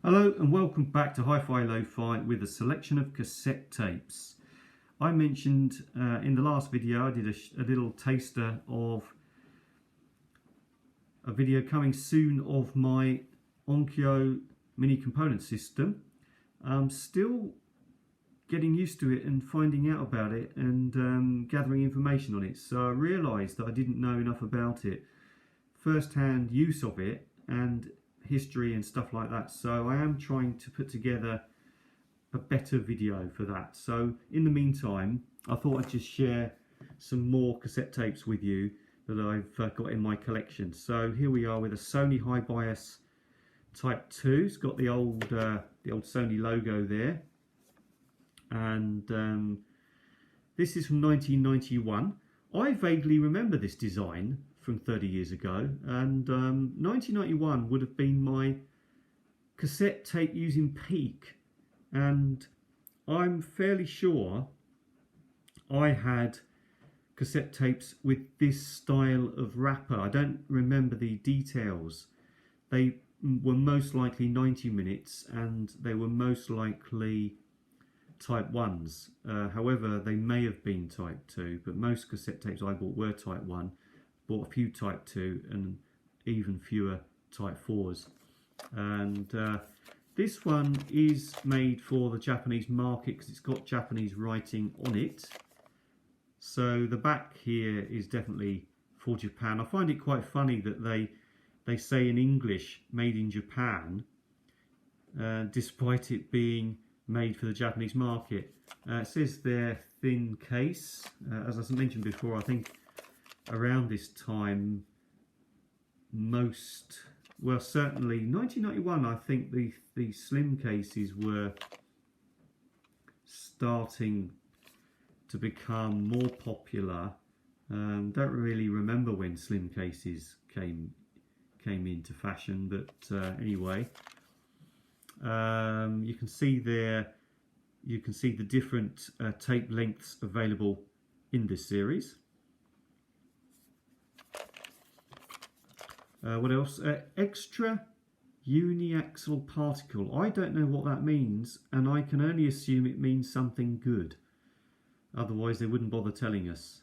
Hello and welcome back to Hi-Fi Lo-Fi with a selection of cassette tapes. I mentioned in the last video I did a little taster of a video coming soon of my Onkyo mini component system. I'm still getting used to it and finding out about it and gathering information on it. So I realised that I didn't know enough about it, first-hand use of it and history and stuff like that. So I am trying to put together a better video for that. So in the meantime, I thought I'd just share some more cassette tapes with you that I've got in my collection. So here we are with a Sony High Bias Type 2. It's got the old Sony logo there, and this is from 1991. I vaguely remember this design from 30 years ago, and 1991 would have been my cassette tape using peak, and I'm fairly sure I had cassette tapes with this style of wrapper. I don't remember the details. They were most likely 90 minutes and they were most likely Type 1s. However, they may have been Type 2, but most cassette tapes I bought were Type 1. Bought a few Type 2 and even fewer Type 4s. And this one is made for the Japanese market because it's got Japanese writing on it. So the back here is definitely for Japan. I find it quite funny that they say in English made in Japan, despite it being made for the Japanese market. It says their thin case. As I mentioned before, I think around this time, certainly 1991, I think the slim cases were starting to become more popular. Don't really remember when slim cases came into fashion, but anyway, you can see there, you can see the different tape lengths available in this series. What else? Extra uniaxial particle. I don't know what that means, and I can only assume it means something good. Otherwise, they wouldn't bother telling us.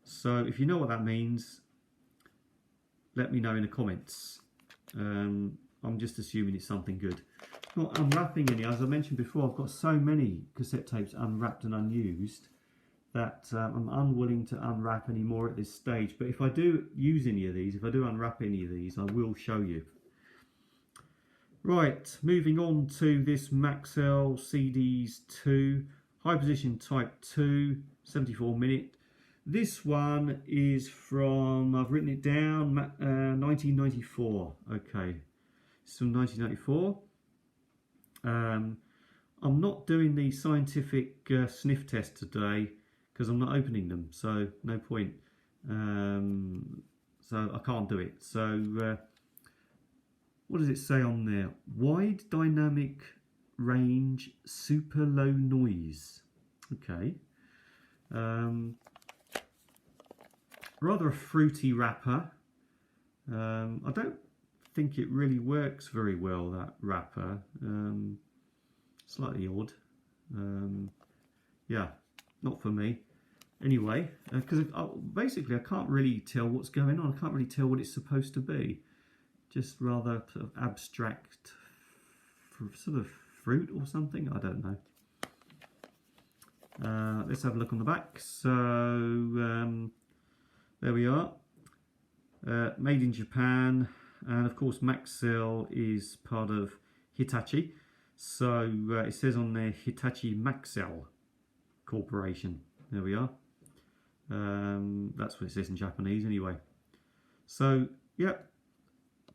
So, if you know what that means, let me know in the comments. I'm just assuming it's something good. Not unwrapping any. As I mentioned before, I've got so many cassette tapes unwrapped and unused that I'm unwilling to unwrap any more at this stage. But if I do use any of these, if I do unwrap any of these, I will show you. Right, moving on to this Maxell CD'sII high position Type 2 74 minute. This one is from, I've written it down, 1994. Okay, it's from 1994. I'm not doing the scientific sniff test today because I'm not opening them, so no point. So I can't do it. So what does it say on there? Wide dynamic range, super low noise. Okay. Rather a fruity wrapper. I don't think it really works very well, that wrapper. Slightly odd. Yeah, not for me. Anyway, because basically I can't really tell what's going on. I can't really tell what it's supposed to be. Just rather sort of abstract, sort of fruit or something. I don't know. Let's have a look on the back. So there we are. Made in Japan, and of course Maxell is part of Hitachi. So it says on there Hitachi Maxell Corporation. There we are. That's what it says in Japanese anyway. So yeah,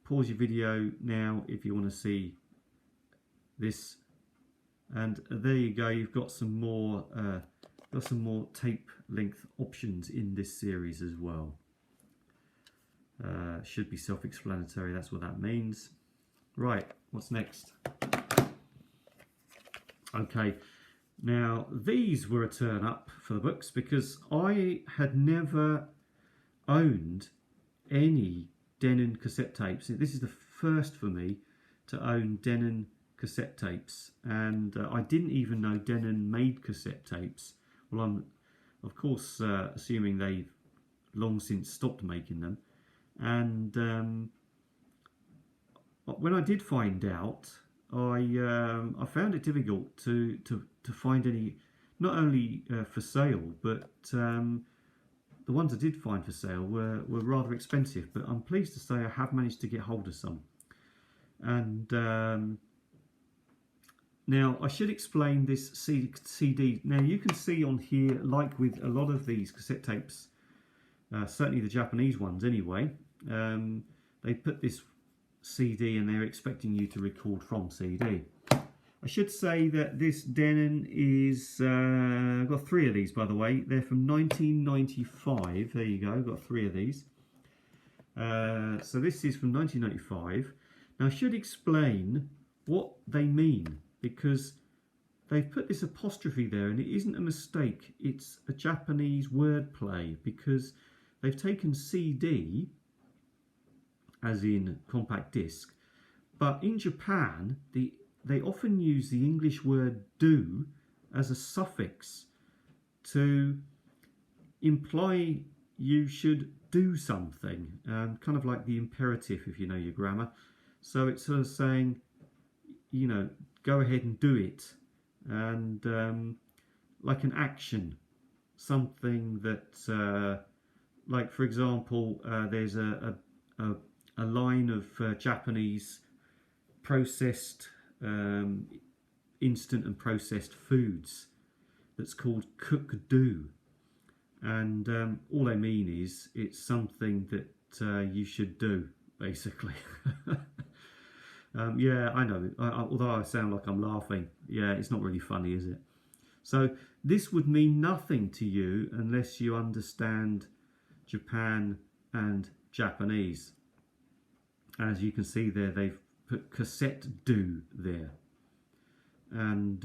pause your video now if you want to see this, and there you go. You've got some more tape length options in this series as well. Should be self-explanatory. That's what that means. Right, what's next? Okay, now these were a turn up for the books because I had never owned any Denon cassette tapes. This is the first for me. to own Denon cassette tapes, and I didn't even know Denon made cassette tapes. Well, I'm of course assuming they've long since stopped making them, and when I did find out, I found it difficult to find any, not only for sale, but the ones I did find for sale were rather expensive. But I'm pleased to say I have managed to get hold of some. And now I should explain this CD. Now you can see on here, like with a lot of these cassette tapes, certainly the Japanese ones anyway, they put this CD and they're expecting you to record from CD. I should say that this Denon is, I've got 3 of these, by the way. They're from 1995. There you go, got 3 of these. So this is from 1995. Now I should explain what they mean, because they've put this apostrophe there and it isn't a mistake. It's a Japanese wordplay, because they've taken CD, as in compact disc, but in Japan they often use the English word do as a suffix to imply you should do something, kind of like the imperative if you know your grammar. So it's sort of saying, you know, go ahead and do it, and like an action, something that, like for example, there's a line of Japanese processed, instant and processed foods that's called cook-do, and all they mean is it's something that you should do, basically. Yeah, I know, although I sound like I'm laughing, yeah, it's not really funny, is it? So this would mean nothing to you unless you understand Japan and Japanese. As you can see there, they've put Cassette-do there, and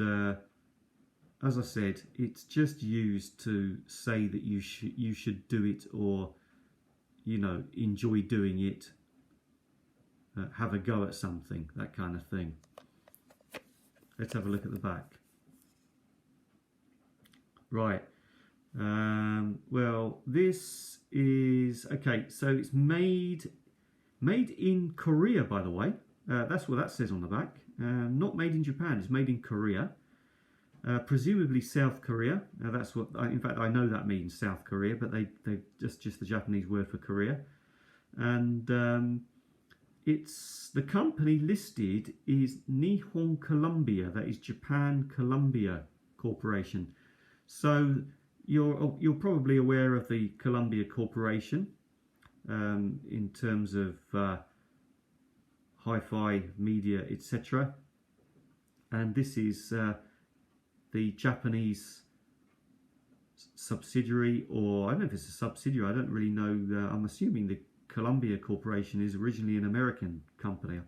as I said, it's just used to say that you should do it, or you know, enjoy doing it, have a go at something, that kind of thing. Let's have a look at the back. Right. Well, this is okay. So it's made in Korea, by the way. That's what that says on the back. Not made in Japan. It's made in Korea, presumably South Korea. That's what. In fact, I know that means South Korea, but they just the Japanese word for Korea. And it's the company listed is Nihon Columbia. That is Japan Columbia Corporation. So you're probably aware of the Columbia Corporation in terms of hi-fi media, etc. And this is the Japanese subsidiary, or I don't know if it's a subsidiary, I don't really know. I'm assuming the Columbia Corporation is originally an American company.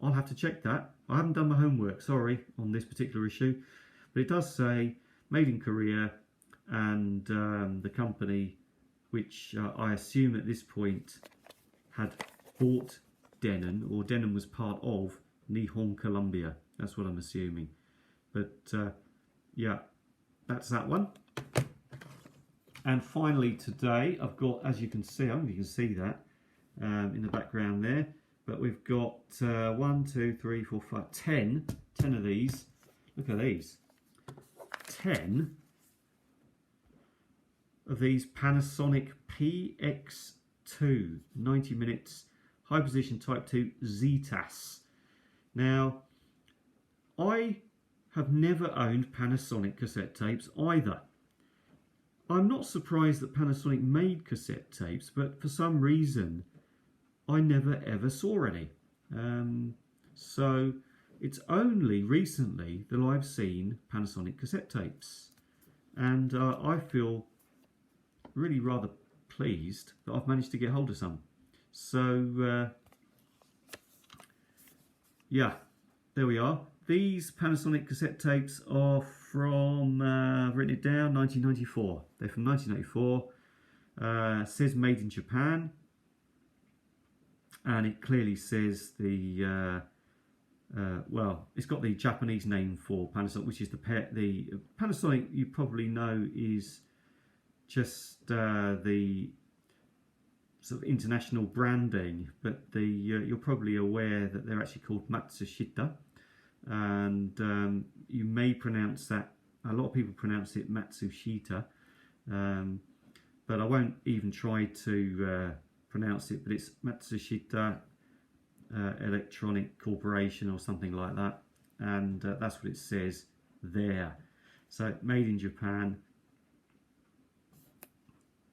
I'll have to check that. I haven't done my homework, sorry, on this particular issue, but it does say made in Korea, and the company, which I assume at this point had bought Denon, or Denon was part of Nihon Columbia. That's what I'm assuming. But yeah, that's that one. And finally today I've got, as you can see, I don't know if you can see that in the background there, but we've got 1, 2, 3, 4, 5, 10 of these. Look at these. 10 of these Panasonic PXII 90 minutes high position type 2 Zetas. Now, I have never owned Panasonic cassette tapes either. I'm not surprised that Panasonic made cassette tapes, but for some reason I never ever saw any. So it's only recently that I've seen Panasonic cassette tapes, and I feel really rather pleased that I've managed to get hold of some. So yeah, there we are. These Panasonic cassette tapes are from, I've written it down, 1994. They're from 1994. Says made in Japan, and it clearly says the well, it's got the Japanese name for Panasonic, which is the Panasonic. You probably know is just the sort of international branding, but you're probably aware that they're actually called Matsushita, and you may pronounce that. A lot of people pronounce it Matsushita, but I won't even try to pronounce it. But it's Matsushita Electronic Corporation or something like that, and that's what it says there. So made in Japan,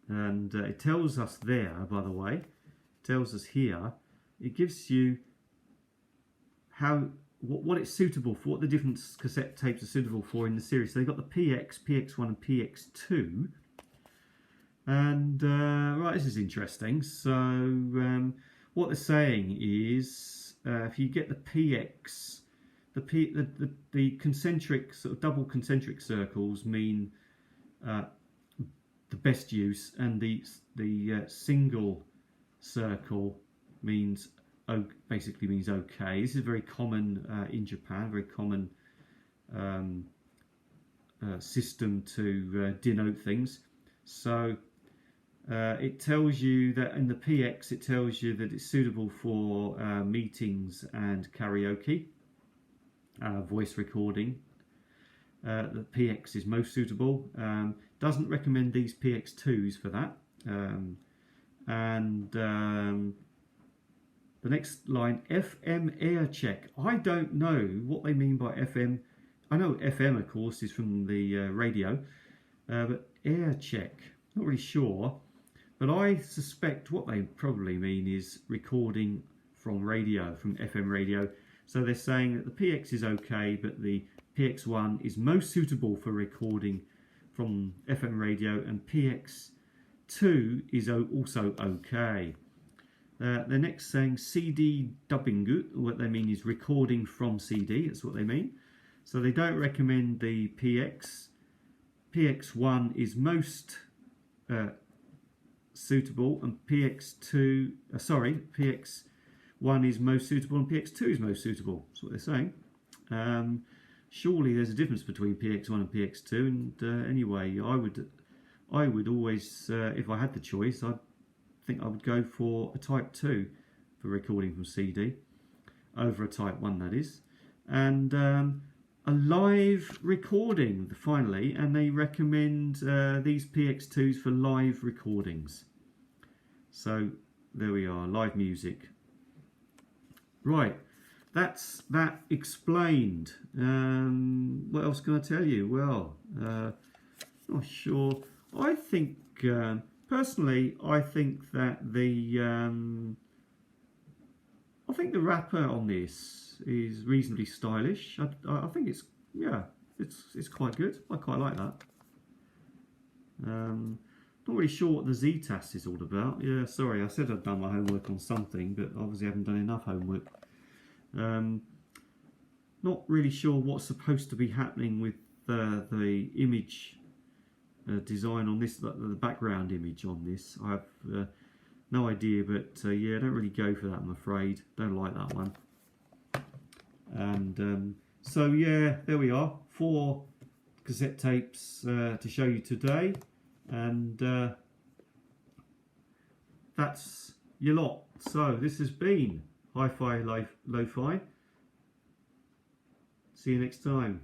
and it tells us there, by the way, tells us here, it gives you what it's suitable for, what the different cassette tapes are suitable for in the series. So they've got the PX, PX1 and PX2, and right, this is interesting. So what they're saying is, if you get the PX, the concentric, sort of double concentric circles mean the best use, and the single circle means basically means okay. This is very common in Japan, very common system to denote things. So it tells you that in the PX, it tells you that it's suitable for meetings and karaoke, voice recording. The PX is most suitable. Doesn't recommend these PX2s for that. And the next line, FM air check. I don't know what they mean by FM. I know FM, of course, is from the radio, but air check, not really sure. But I suspect what they probably mean is recording from radio, from FM radio. So they're saying that the PX is okay, but the PX1 is most suitable for recording from FM radio, and PX2 is also okay. The next saying CD dubbing, what they mean is recording from CD, that's what they mean. So they don't recommend the PX. PX1 is most suitable, and PX1 is most suitable, and PX2 is most suitable. That's what they're saying. Surely there's a difference between PX1 and PX2, and anyway, I would always, if I had the choice, I think I would go for a Type 2 for recording from CD over a Type 1, that is, and a live recording finally, and they recommend these PX2s for live recordings. So there we are, live music. Right. That's that explained. What else can I tell you? Well, not sure. I think, personally, I think that the wrapper on this is reasonably stylish. I think it's quite good. I quite like that. Not really sure what the Zetas is all about. Yeah, sorry, I said I'd done my homework on something, but obviously I haven't done enough homework. Not really sure what's supposed to be happening with the image design on this, the background image on this. I have no idea, but yeah, I don't really go for that, I'm afraid. Don't like that one. And so yeah, there we are, 4 cassette tapes to show you today, and that's your lot. So this has been Hi-Fi Lo-Fi. See you next time.